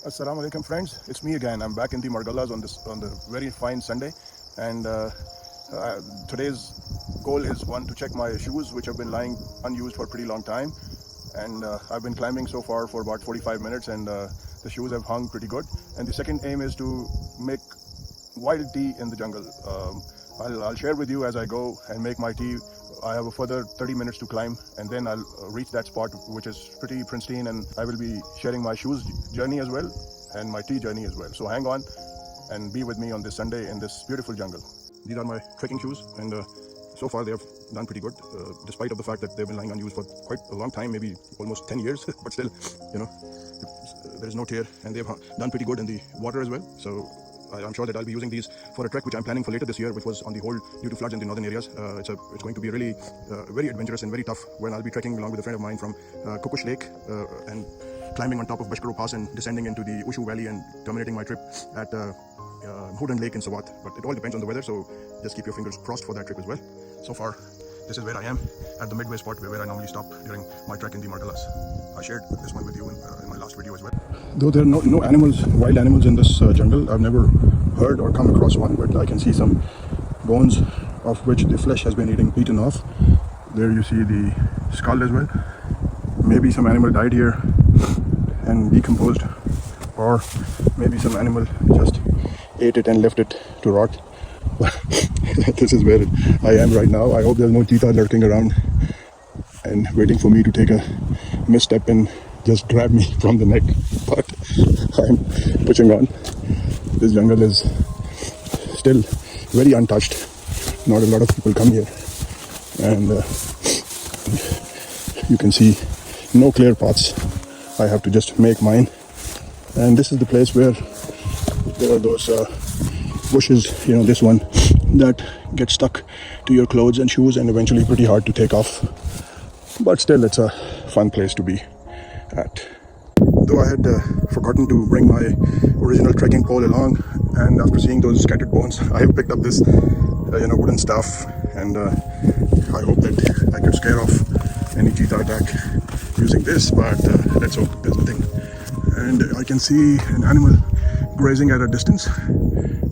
Assalamu alaikum friends, it's me again. I'm back in the Margalas on the very fine Sunday, and today's goal is one to check my shoes, which have been lying unused for a pretty long time, and I've been climbing so far for about 45 minutes, and the shoes have hung pretty good. And the second aim is to make wild tea in the jungle. I'll share with you as I go and make my tea. I have a further 30 minutes to climb, and then I'll reach that spot, which is pretty pristine, and I will be sharing my shoes journey as well and my tea journey as well. So hang on and be with me on this Sunday in this beautiful jungle. These are my trekking shoes, and so far they have done pretty good, despite of the fact that they've been lying unused for quite a long time, maybe almost 10 years, but still, there is no tear, and they've done pretty good in the water as well. So I'm sure that I'll be using these for a trek which I'm planning for later this year, which was on the hold due to floods in the northern areas. It's going to be really very adventurous and very tough when I'll be trekking along with a friend of mine from Kukush Lake and climbing on top of Bashkaro Pass and descending into the Ushu Valley and terminating my trip at Houdan Lake in Sawat. But it all depends on the weather, so just keep your fingers crossed for that trip as well. So far, this is where I am at the midway spot where I normally stop during my trek in the Margalas. I shared this one with you in my last video as well. Though there are no animals, wild animals in this jungle, I've never heard or come across one, but I can see some bones of which the flesh has been eaten off. There you see the skull as well. Maybe some animal died here and decomposed, or maybe some animal just ate it and left it to rot. This is where I am right now. I hope there's no cheetah lurking around and waiting for me to take a misstep and just grab me from the neck, but I'm pushing on. This jungle is still very untouched. Not a lot of people come here, and you can see no clear paths. I have to just make mine, and this is the place where there are those bushes, this one, that get stuck to your clothes and shoes and eventually pretty hard to take off, but still it's a fun place to be at. Though I had forgotten to bring my original trekking pole along, and after seeing those scattered bones, I have picked up this wooden staff, and I hope that I could scare off any cheetah attack using this, but let's hope there's nothing. And I can see an animal grazing at a distance.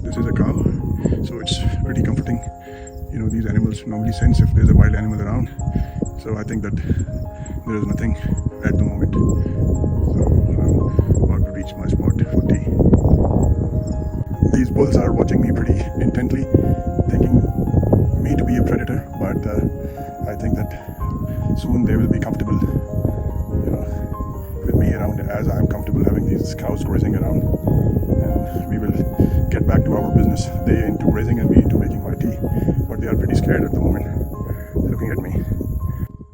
This is a cow, so it's pretty comforting. These animals normally sense if there's a wild animal around, so I think that there is nothing at the moment. So I'm about to reach my spot for tea. These bulls are watching me pretty intently, thinking me to be a predator, but I think that soon they will be comfortable, with me around as I'm comfortable having these cows grazing around, and we will get back to our business. They into grazing and me into making my tea, but they are pretty scared at the moment, looking at me.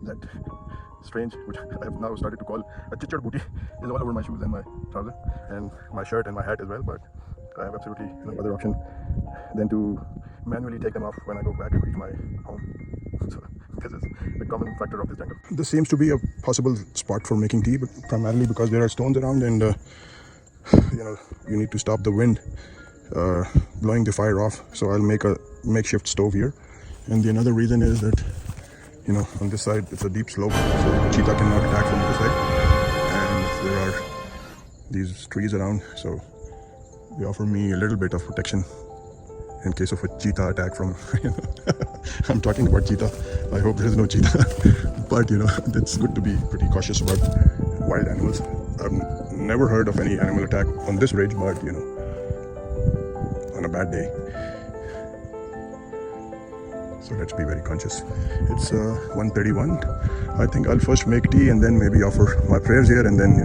That strange, which I have now started to call a chichar booty, is all over my shoes and my trousers and my shirt and my hat as well, but I have absolutely no other option than to manually take them off when I go back and reach my home. So this is the common factor of this jungle. This seems to be a possible spot for making tea, but primarily because there are stones around, and you need to stop the wind blowing the fire off. So I'll make a makeshift stove here, and the another reason is that on this side it's a deep slope, so the cheetah cannot attack from this side, and there are these trees around, so they offer me a little bit of protection in case of a cheetah attack from I'm talking about cheetah. I hope there is no cheetah, but it's good to be pretty cautious about wild animals. I've never heard of any animal attack on this ridge, but on a bad day, so let's be very conscious. It's 1:31. I think I'll first make tea and then maybe offer my prayers here, and then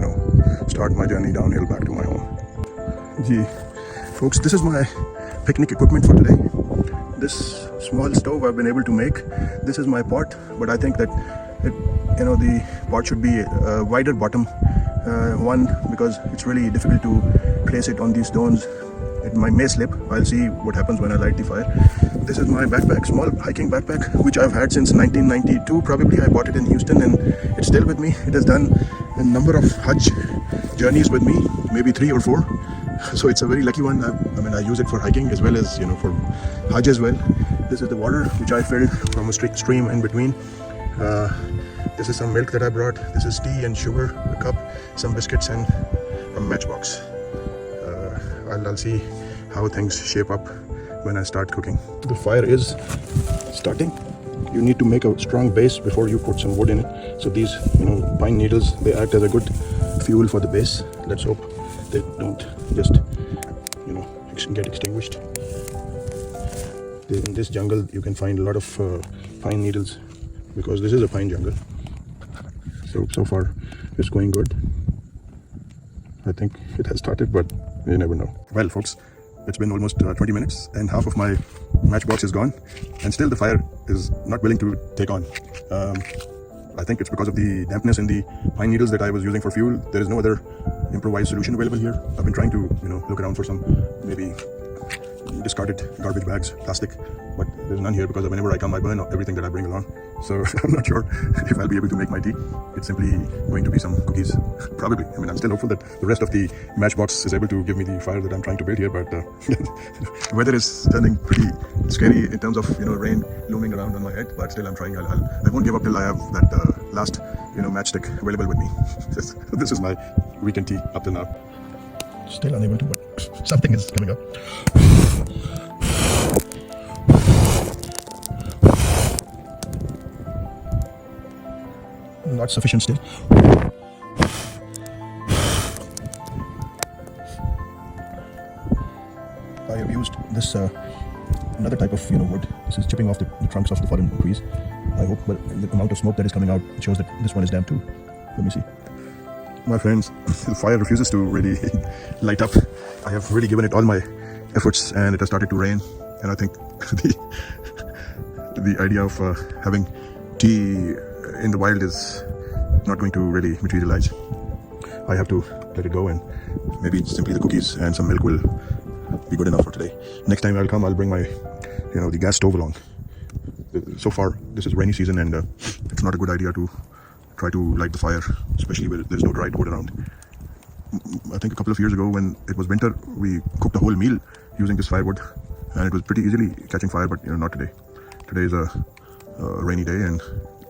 start my journey downhill back to my home. Gee, folks, this is my picnic equipment for today. This small stove I've been able to make. This is my pot, but I think that the pot should be a wider bottom one, because it's really difficult to place it on these stones. It may slip. I'll see what happens when I light the fire. This is my backpack, small hiking backpack, which I've had since 1992 probably. I bought it in Houston and it's still with me. It has done a number of Hajj journeys with me, maybe 3 or 4. So it's a very lucky one. I use it for hiking as well as for Hajj as well. This is the water which I filled from a stream in between. This is some milk that I brought. This is tea and sugar, a cup, some biscuits, and a matchbox. I'll see how things shape up when I start cooking. The fire is starting. You need to make a strong base before you put some wood in it. So these, pine needles, they act as a good fuel for the base. Let's hope they don't just, get extinguished. In this jungle, you can find a lot of pine needles because this is a pine jungle. So far, it's going good. I think it has started, but you never know. Well, folks, it's been almost 20 minutes and half of my matchbox is gone, and still the fire is not willing to take on. I think it's because of the dampness in the pine needles that I was using for fuel. There is no other improvised solution available here. I've been trying to, look around for some maybe discarded garbage bags, plastic, but there's none here because whenever I come, I burn everything that I bring along. So I'm not sure if I'll be able to make my tea. It's simply going to be some cookies, probably. I mean, I'm still hopeful that the rest of the matchbox is able to give me the fire that I'm trying to build here, but the weather is turning pretty scary in terms of, rain looming around on my head, but still I'm trying. I won't give up till I have that last, matchstick available with me. This is my weekend tea up till now. Still unable to, but something is coming up. Not sufficient still. I have used this another type of wood. This is chipping off the trunks of the fallen trees. I hope, but the amount of smoke that is coming out shows that this one is damp too. Let me see. My friends, the fire refuses to really light up. I have really given it all my efforts, and it has started to rain. And I think the idea of having tea in the wild is not going to really materialize. I have to let it go, and maybe simply the cookies and some milk will be good enough for today. Next time I'll come, I'll bring my, the gas stove along. So far, this is rainy season, and it's not a good idea to try to light the fire, especially when there's no dried wood around. I think a couple of years ago, when it was winter, we cooked a whole meal using this firewood, and it was pretty easily catching fire, but not today. Today is a rainy day and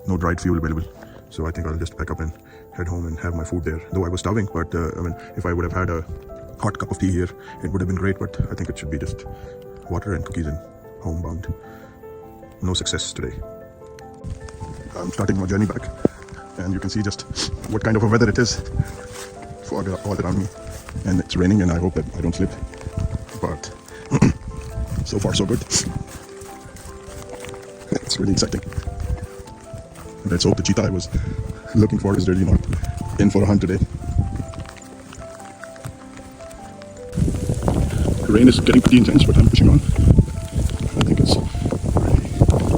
no dried fuel available. So I think I'll just pack up and head home and have my food there. Though I was starving, but if I would have had a hot cup of tea here, it would have been great, but I think it should be just water and cookies and homebound. No success today. I'm starting my journey back, and you can see just what kind of a weather it is for all around me. And it's raining, and I hope that I don't slip. But so far so good. It's really exciting. Let's hope the cheetah I was looking for is really not in for a hunt today. The rain is getting pretty intense, but I'm pushing on. I think it's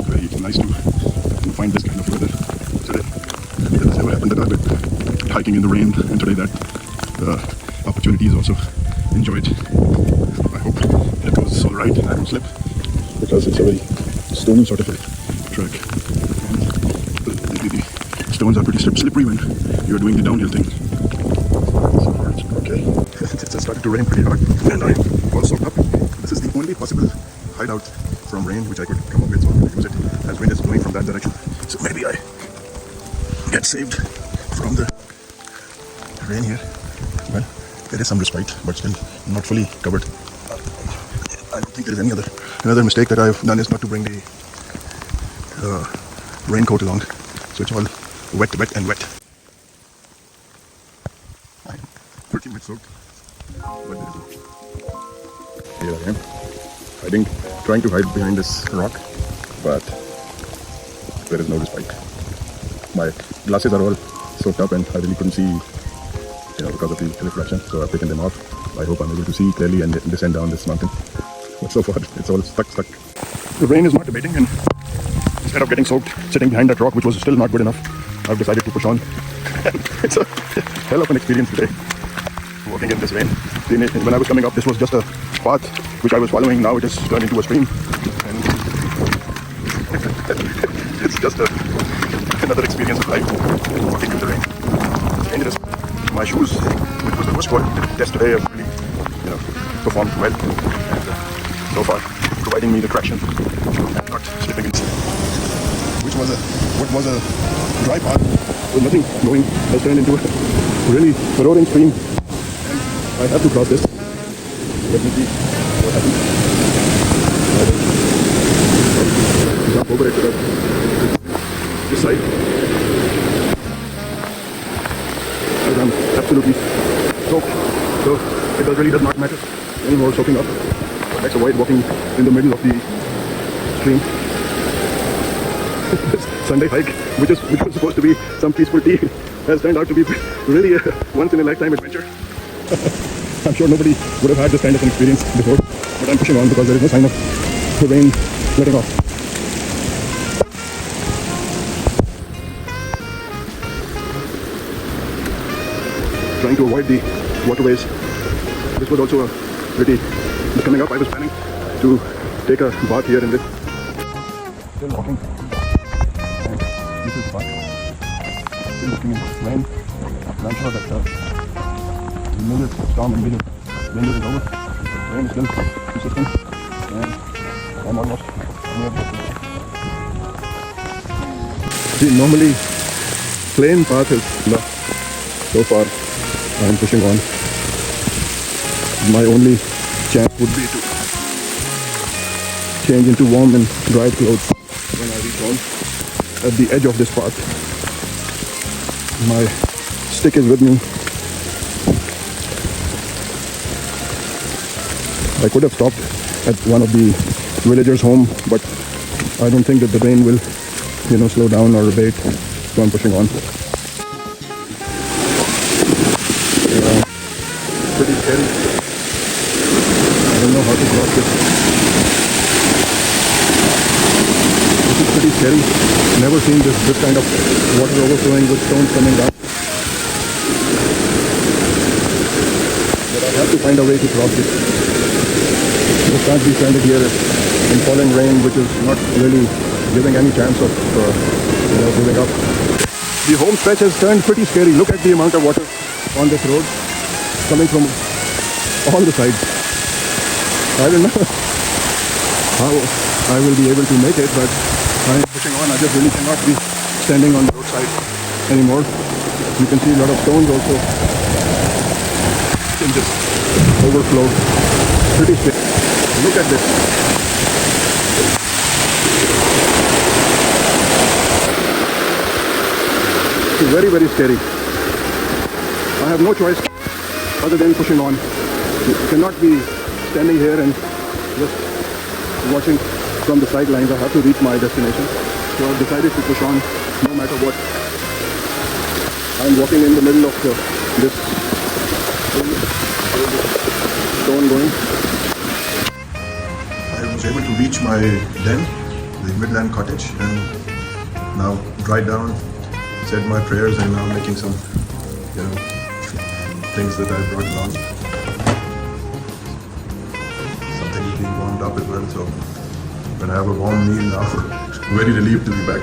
really very nice to find this kind of weather today. It has never happened that I've been hiking in the rain, and today that opportunity is also enjoyed. I hope it goes all right and I don't slip, because it's a very stony sort of a track. The stones are pretty slippery when you're doing the downhill thing. So far it's okay. It has started to rain pretty hard, and I'm all soaked up. This is the only possible hideout from rain which I could come up with, so I'm going to use it as wind is blowing from that direction. So maybe I get saved from the rain here. Well, there is some respite, but still not fully covered. I don't think there is any other. Another mistake that I've done is not to bring the raincoat along. So it's all wet. I'm pretty much soaked. But here I am, trying to hide behind this rock, but there is no respite. My glasses are all soaked up, and I really couldn't see, because of the reflection. So I've taken them off. I hope I'm able to see clearly and descend down this mountain. But so far, it's all stuck. The rain is not abating, and instead of getting soaked sitting behind that rock, which was still not good enough, I've decided to push on. It's a hell of an experience today, walking in this rain. When I was coming up, this was just a path which I was following. Now it has turned into a stream, and it's just another experience of life, walking in the rain. It's dangerous. My shoes, which was the first one test today, have really, performed well, and so far providing me the traction and not slipping in. What was a dry path with nothing going has turned into a really roaring stream, and I have to cross this. Let me see what happens. Jump over it to this side. As I'm absolutely soaked, so it really does not matter anymore soaking up. But let's avoid walking in the middle of the stream. This Sunday hike, which was supposed to be some peaceful tea, has turned out to be really a once in a lifetime adventure. I'm sure nobody would have had this kind of an experience before, but I'm pushing on because there is no sign of the rain letting off. Trying to avoid the waterways. This was also a pretty, coming up I was planning to take a bath here in this. Still walking. And this is the path. Still looking in rain. And I'm sure that the major storm and major danger is over. Rain is still persistent. And I'm almost near the. See, normally plain path is enough. So far I am pushing on. My only chance would be to change into warm and dry clothes when I reach home. At the edge of this path, my stick is with me. I could have stopped at one of the villagers' home, but I don't think that the rain will, slow down or abate, so I'm pushing on. Pretty scary. I don't know how to cross this. This is pretty scary. Never seen this kind of water overflowing with stones coming down. But I have to find a way to cross it. Just can't be stranded here in falling rain, which is not really giving any chance of giving up. The home stretch has turned pretty scary. Look at the amount of water on this road coming from all the sides. I don't know how I will be able to make it, but I'm pushing on. I just really cannot be standing on the roadside anymore. You can see a lot of stones also in this overflow. Pretty scary. Look at this. It's very, very scary. I have no choice other than pushing on. You cannot be standing here and just watching from the sidelines. I have to reach my destination. So I've decided to push on no matter what. I'm walking in the middle of this stone going. I was able to reach my den, the Midland Cottage, and now dried down, said my prayers, and now making some, things that I brought along. Something is being warmed up as well, so when I have a warm meal now, very relieved to be back.